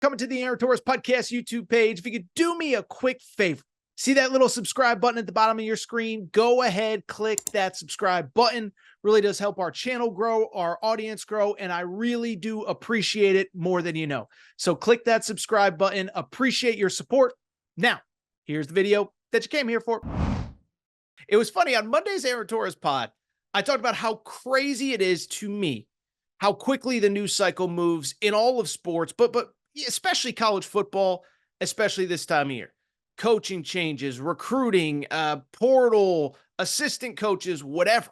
Coming to the Aaron Torres Podcast YouTube page. If you could do me a quick favor, see that little subscribe button at the bottom of your screen? Go ahead, click that subscribe button. Really does help our channel grow, our audience grow, and I really do appreciate it more than you know. So click that subscribe button. Appreciate your support. Now, here's the video that you came here for. It was funny. On Monday's Aaron Torres pod, I talked about how crazy it is to me, how quickly the news cycle moves in all of sports, but especially college football, especially this time of year. Coaching changes, recruiting, portal, assistant coaches, whatever.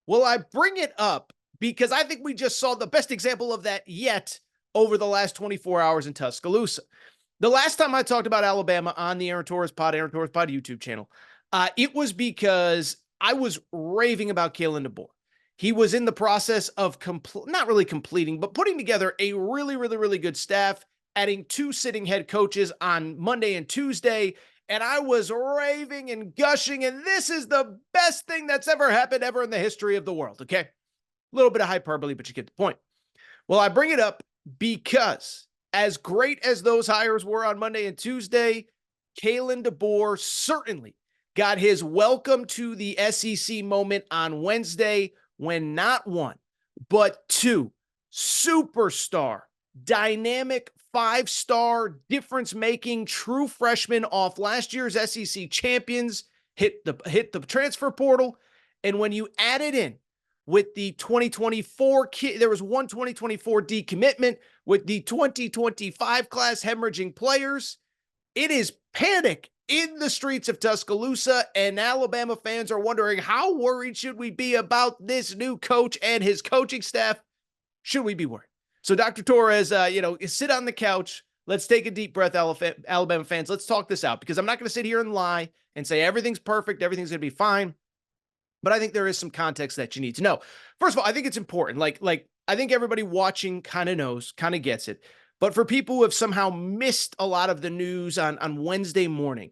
Well, I bring it up because I think we just saw the best example of that yet over the last 24 hours in Tuscaloosa. The last time I talked about Alabama on the Aaron Torres Pod YouTube channel, it was because I was raving about Kadyn Proctor. He was in the process of not really completing, but putting together a really good staff, adding 2 sitting head coaches on Monday and Tuesday. And I was raving and gushing, and this is the best thing that's ever happened ever in the history of the world. Okay. A little bit of hyperbole, but you get the point. Well, I bring it up because as great as those hires were on Monday and Tuesday, Kadyn Proctor certainly got his welcome to the SEC moment on Wednesday, when not 1, but 2 superstar, dynamic, 5-star, difference-making true freshmen off last year's SEC champions hit the transfer portal. And when you add it in with the 2024 there was one 2024 decommitment with the 2025 class hemorrhaging players, it is panic in the streets of Tuscaloosa, and Alabama fans are wondering, how worried should we be about this new coach and his coaching staff? Should we be worried? So Dr. Torres, sit on the couch. Let's take a deep breath, Alabama fans. Let's talk this out, because I'm not going to sit here and lie and say everything's perfect, everything's going to be fine. But I think there is some context that you need to know. First of all, I think it's important. Like I think everybody watching kind of knows, kind of gets it. But for people who have somehow missed a lot of the news on Wednesday morning,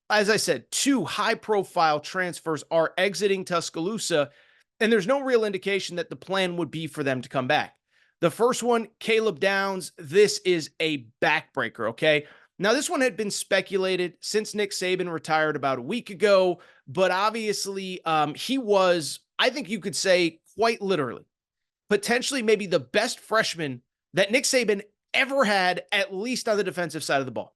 as I said, 2 high-profile transfers are exiting Tuscaloosa, and there's no real indication that the plan would be for them to come back. The first one, Caleb Downs, this is a backbreaker, okay? Now, this one had been speculated since Nick Saban retired about a week ago, but obviously he was, I think you could say quite literally, potentially maybe the best freshman that Nick Saban ever had, at least on the defensive side of the ball.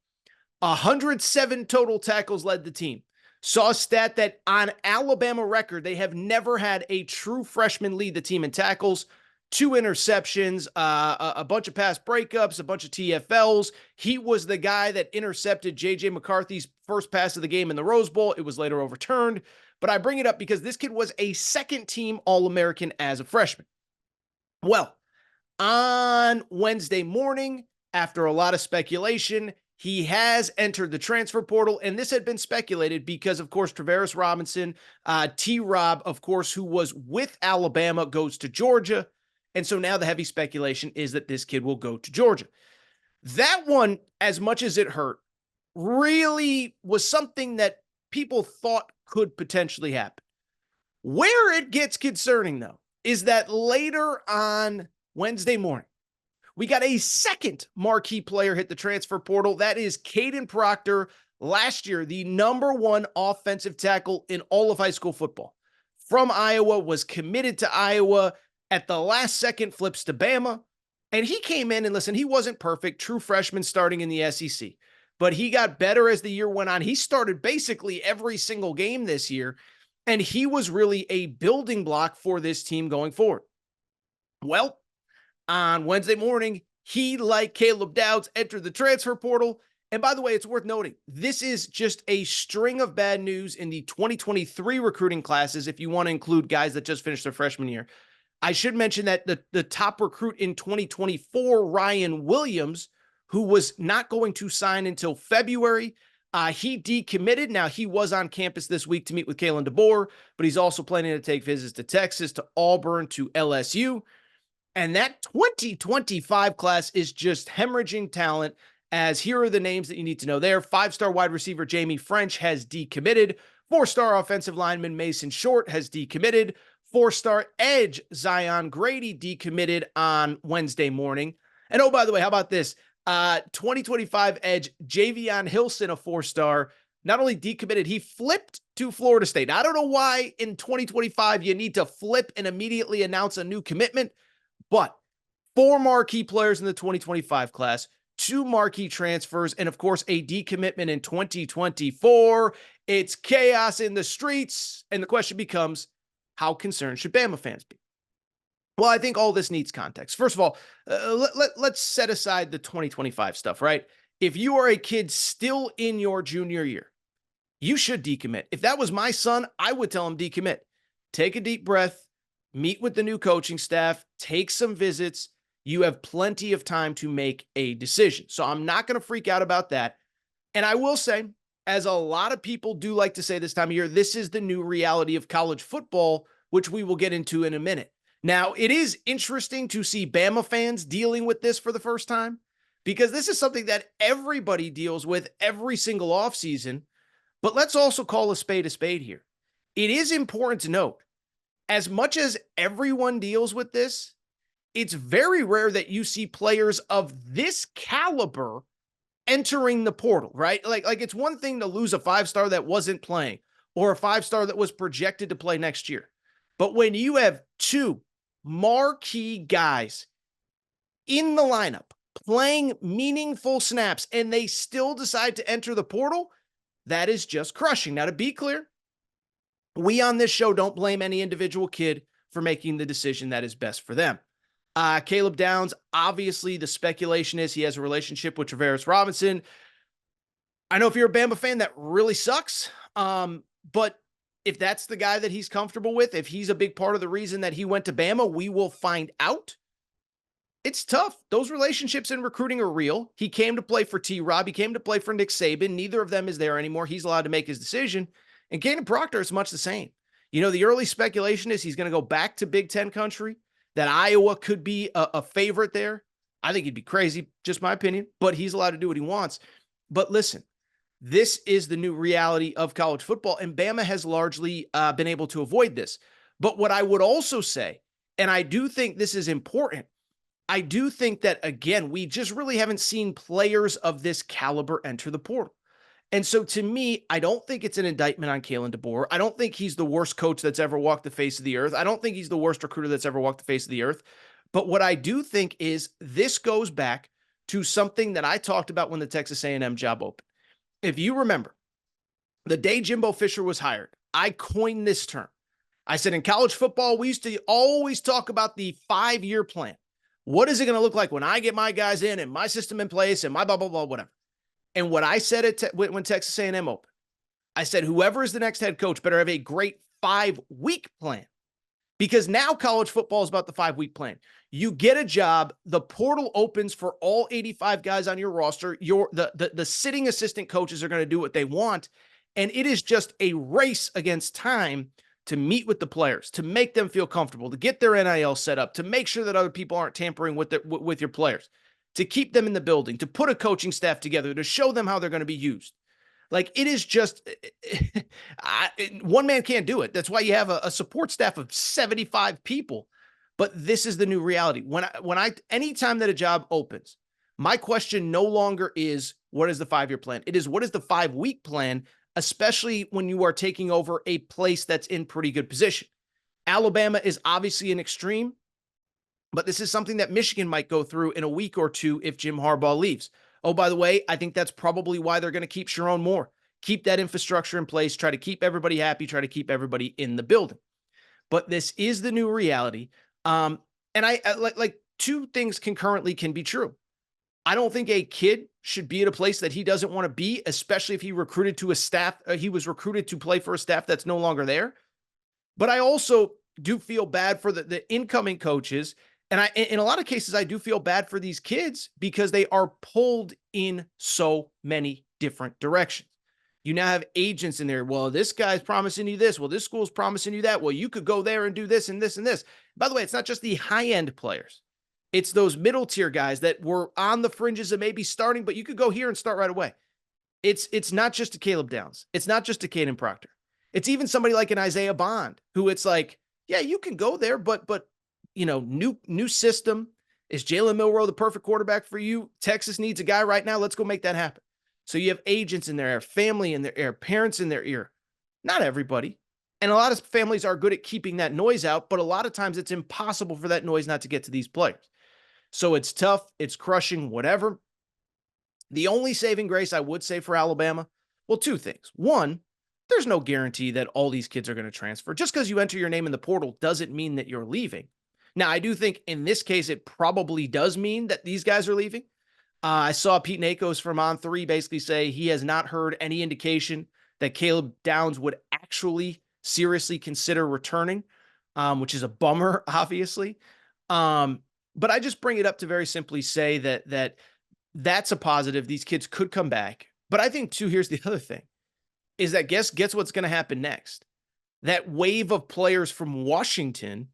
107 total tackles led the team. Saw a stat that on Alabama record, they have never had a true freshman lead the team in tackles. 2 interceptions, a bunch of pass breakups, a bunch of TFLs. He was the guy that intercepted J.J. McCarthy's first pass of the game in the Rose Bowl. It was later overturned. But I bring it up because this kid was a second-team All-American as a freshman. Well, on Wednesday morning, after a lot of speculation, he has entered the transfer portal, and this had been speculated because, of course, Travaris Robinson, T-Rob, of course, who was with Alabama, goes to Georgia. And so now the heavy speculation is that this kid will go to Georgia. That one, as much as it hurt, really was something that people thought could potentially happen. Where it gets concerning, though, is that later on Wednesday morning, we got a second marquee player hit the transfer portal. That is Kadyn Proctor, last year the #1 offensive tackle in all of high school football. From Iowa, was committed to Iowa, at the last second flips to BAMA. And he came in, and listen, he wasn't perfect, true freshman starting in the SEC. But he got better as the year went on. He started basically every single game this year, and he was really a building block for this team going forward. Well, on Wednesday morning, he, like Caleb Downs, entered the transfer portal. And by the way, it's worth noting, this is just a string of bad news in the 2023 recruiting classes, if you want to include guys that just finished their freshman year. I should mention that the top recruit in 2024, Ryan Williams, who was not going to sign until February, he decommitted. Now, he was on campus this week to meet with Kadyn Proctor, but he's also planning to take visits to Texas, to Auburn, to LSU. And that 2025 class is just hemorrhaging talent, as here are the names that you need to know there. 5-star wide receiver Jamie French has decommitted. 4-star offensive lineman Mason Short has decommitted. 4-star edge Zion Grady decommitted on Wednesday morning. And oh, by the way, how about this? 2025 edge Javion Hilson, a 4-star, not only decommitted, he flipped to Florida State. I don't know why in 2025 you need to flip and immediately announce a new commitment, but 4 marquee players in the 2025 class, 2 marquee transfers, and of course, a decommitment in 2024. It's chaos in the streets, and the question becomes, how concerned should Bama fans be? Well, I think all this needs context. First of all, let's set aside the 2025 stuff, right? If you are a kid still in your junior year, you should decommit. If that was my son, I would tell him decommit. Take a deep breath, meet with the new coaching staff, take some visits. You have plenty of time to make a decision. So I'm not going to freak out about that. And I will say, as a lot of people do like to say this time of year, this is the new reality of college football, which we will get into in a minute. Now, it is interesting to see Bama fans dealing with this for the first time, because this is something that everybody deals with every single offseason. But let's also call a spade here. It is important to note, as much as everyone deals with this, it's very rare that you see players of this caliber entering the portal, right? Like it's one thing to lose a 5-star that wasn't playing or a 5-star that was projected to play next year. But when you have 2 marquee guys in the lineup playing meaningful snaps and they still decide to enter the portal, that is just crushing. Now, to be clear, we on this show don't blame any individual kid for making the decision that is best for them. Caleb Downs, obviously the speculation is he has a relationship with Travaris Robinson. I know if you're a Bama fan, that really sucks. But if that's the guy that he's comfortable with, if he's a big part of the reason that he went to Bama, we will find out. It's tough. Those relationships in recruiting are real. He came to play for T-Rob. He came to play for Nick Saban. Neither of them is there anymore. He's allowed to make his decision. And Kadyn Proctor is much the same. You know, the early speculation is he's going to go back to Big Ten country, that Iowa could be a favorite there. I think he'd be crazy, just my opinion, but he's allowed to do what he wants. But listen, this is the new reality of college football, and Bama has largely been able to avoid this. But what I would also say, and I do think this is important, I do think that, again, we just really haven't seen players of this caliber enter the portal. And so to me, I don't think it's an indictment on Kalen DeBoer. I don't think he's the worst coach that's ever walked the face of the earth. I don't think he's the worst recruiter that's ever walked the face of the earth. But what I do think is this goes back to something that I talked about when the Texas A&M job opened. If you remember, the day Jimbo Fisher was hired, I coined this term. I said in college football, we used to always talk about the 5-year plan. What is it going to look like when I get my guys in and my system in place and my blah, blah, blah, whatever. And what I said when Texas A&M opened, I said, whoever is the next head coach better have a great 5-week plan, because now college football is about the 5-week plan. You get a job, the portal opens for all 85 guys on your roster. The sitting assistant coaches are going to do what they want. And it is just a race against time to meet with the players, to make them feel comfortable, to get their NIL set up, to make sure that other people aren't tampering with your players, to keep them in the building, to put a coaching staff together, to show them how they're going to be used. Like, it is just, one man can't do it. That's why you have a support staff of 75 people. But this is the new reality. Anytime that a job opens, my question no longer is, what is the 5-year plan? It is, what is the 5-week plan, especially when you are taking over a place that's in pretty good position. Alabama is obviously an extreme, but this is something that Michigan might go through in a week or two if Jim Harbaugh leaves. Oh, by the way, I think that's probably why they're going to keep Sharon Moore, keep that infrastructure in place, try to keep everybody happy, try to keep everybody in the building. But this is the new reality. And I like two things concurrently can be true. I don't think a kid should be at a place that he doesn't want to be, especially if he recruited to a staff. He was recruited to play for a staff that's no longer there. But I also do feel bad for the incoming coaches. And in a lot of cases, I do feel bad for these kids because they are pulled in so many different directions. You now have agents in there. Well, this guy's promising you this. Well, this school's promising you that. Well, you could go there and do this and this and this. By the way, it's not just the high-end players. It's those middle tier guys that were on the fringes of maybe starting, but you could go here and start right away. It's not just a Caleb Downs. It's not just a Kadyn Proctor. It's even somebody like an Isaiah Bond, who it's like, yeah, you can go there, but you know, new system, Is Jalen Milroe the perfect quarterback for you? Texas needs a guy right now. Let's go make that happen. So you have agents in their ear, family in their ear, parents in their ear. Not everybody. And a lot of families are good at keeping that noise out, but a lot of times it's impossible for that noise not to get to these players. So it's tough, it's crushing, whatever. The only saving grace I would say for Alabama, well, two things. One, there's no guarantee that all these kids are going to transfer. Just because you enter your name in the portal doesn't mean that you're leaving. Now, I do think in this case, it probably does mean that these guys are leaving. I saw Pete Nakos from On3 basically say he has not heard any indication that Caleb Downs would actually seriously consider returning, which is a bummer, obviously. But I just bring it up to very simply say that's a positive. These kids could come back. But I think, too, here's the other thing, is that guess what's going to happen next? That wave of players from Washington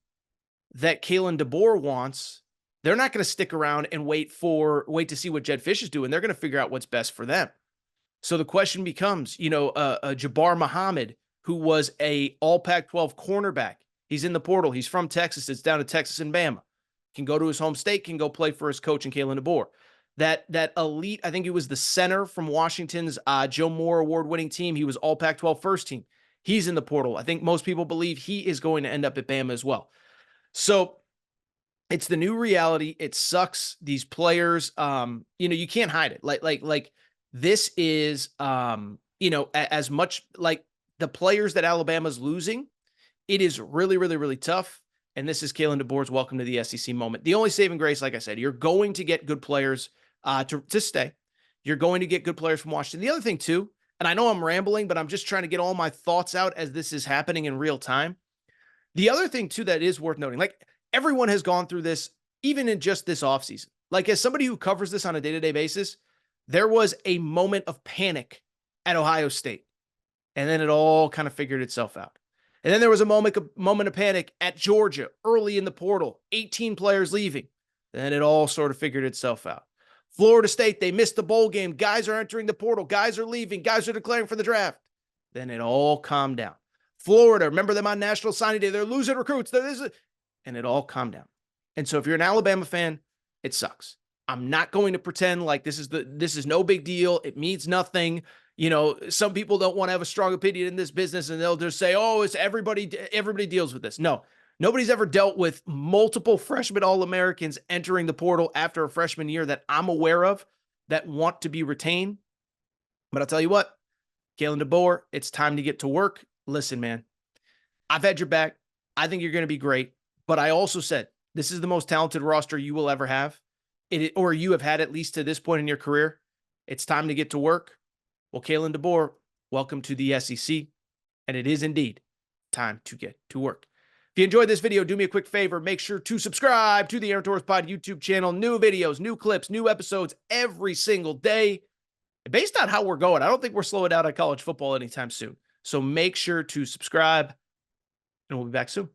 that Kalen DeBoer wants, they're not going to stick around and wait to see what Jedd Fisch is doing. They're going to figure out what's best for them. So the question becomes, Jabbar Muhammad, who was a all Pac-12 cornerback. He's in the portal. He's from Texas. It's down to Texas and Bama. Can go to his home state, can go play for his coach and Kalen DeBoer. That elite, I think he was the center from Washington's Joe Moore award-winning team. He was all Pac-12 first team. He's in the portal. I think most people believe he is going to end up at Bama as well. So it's the new reality. It sucks. These players, you can't hide it. Like this is, as much like the players that Alabama's losing, it is really, really, really tough. And this is Kalen DeBoer's welcome to the SEC moment. The only saving grace, like I said, you're going to get good players to stay. You're going to get good players from Washington. The other thing, too, and I know I'm rambling, but I'm just trying to get all my thoughts out as this is happening in real time. The other thing, too, that is worth noting, like everyone has gone through this, even in just this offseason. Like as somebody who covers this on a day-to-day basis, there was a moment of panic at Ohio State. And then it all kind of figured itself out. And then there was a moment of panic at Georgia early in the portal, 18 players leaving. Then it all sort of figured itself out. Florida State, they missed the bowl game. Guys are entering the portal. Guys are leaving. Guys are declaring for the draft. Then it all calmed down. Florida, remember them on National Signing Day. They're losing recruits. And it all calmed down. And so if you're an Alabama fan, it sucks. I'm not going to pretend like this is no big deal. It means nothing. Some people don't want to have a strong opinion in this business and they'll just say, oh, it's everybody deals with this. No, nobody's ever dealt with multiple freshman All-Americans entering the portal after a freshman year that I'm aware of that want to be retained. But I'll tell you what, Kalen DeBoer, it's time to get to work. Listen, man, I've had your back. I think you're going to be great. But I also said, this is the most talented roster you will ever have, or you have had at least to this point in your career. It's time to get to work. Well, Kalen DeBoer, welcome to the SEC, and it is indeed time to get to work. If you enjoyed this video, do me a quick favor. Make sure to subscribe to the Aaron Torres Pod YouTube channel. New videos, new clips, new episodes every single day. And based on how we're going, I don't think we're slowing down on college football anytime soon. So make sure to subscribe, and we'll be back soon.